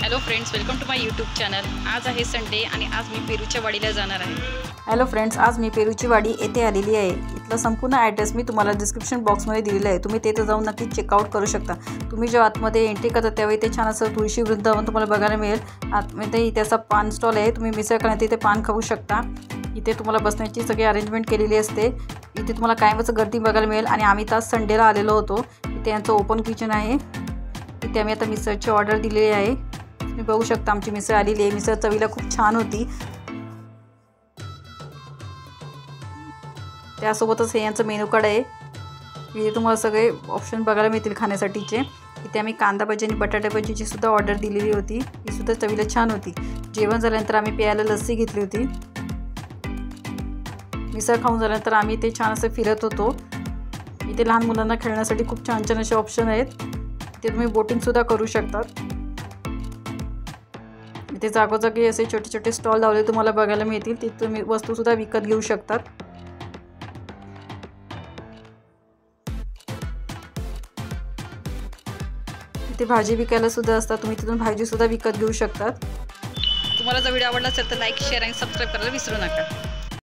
Hello friends, welcome to my YouTube channel. आज आहे Sunday आणि आज मी पेरूच्या वाडीला जाणार आहे। हॅलो फ्रेंड्स, आज मी पेरूची वाडी येथे आलेली आहे। इथला संपूर्ण ॲड्रेस मी तुम्हाला डिस्क्रिप्शन बॉक्समध्ये दिलेला आहे। तुम्ही तेथे जाऊन नक्की चेकआउट करू शकता। तुम्ही जेव्हा आतमध्ये एंट्री करता त्यावेळी ते छान असं तुळशी वृंदावन तुम्हाला बघायला मिळेल। आतमध्ये इथे असा पान स्टॉल आहे, तुम्ही मिसळ खाण्यात इथे पान खाऊ शकता। इथे तुम्हाला बसण्याची सगळी अरेंजमेंट केलेली असते। इथे तुम्हाला कायमच गर्दी बघायला मिळेल आणि आम्ही तर संडेला आलेलो होतो। इथे यांचं ओपन किचन आहे। इथे आम्ही आता मिसळची ऑर्डर दिलेली आहे। तुम्ही बघू शकता आमची मिसळ आलेली आहे। मिसळ चवीला खूप छान होती। त्यासोबतच हे यांचं मेनू कार्ड आहे। इथे तुम्हाला सगळे ऑप्शन बघायला मिळतील खाण्यासाठीचे। इथे आम्ही कांदा भजी आणि बटाटा भजीची सुद्धा ऑर्डर दिलेली होती। ही सुद्धा चवीला छान होती। जेवण झाल्यानंतर आम्ही प्यायला लस्सी घेतली होती। मिसळ खाऊन झाल्यानंतर आम्ही ते छान असं फिरत होतो। इथे लहान मुलांना खेळण्यासाठी खूप छान छान असे ऑप्शन आहेत। इथे तुम्ही बोटिंग सुद्धा करू शकतात। इथे जागोजागी असे छोटे छोटे स्टॉल लावले तुम्हाला बघायला मिळतील। तिथे तुम्ही वस्तू सुद्धा विकत घेऊ शकतात। इथे भाजी विकायला सुद्धा असतात, तुम्ही तिथून भाजी सुद्धा विकत घेऊ शकतात। तुम्हाला जर व्हिडिओ आवडला असेल तर लाईक, शेअर आणि सबस्क्राईब करायला विसरू नका।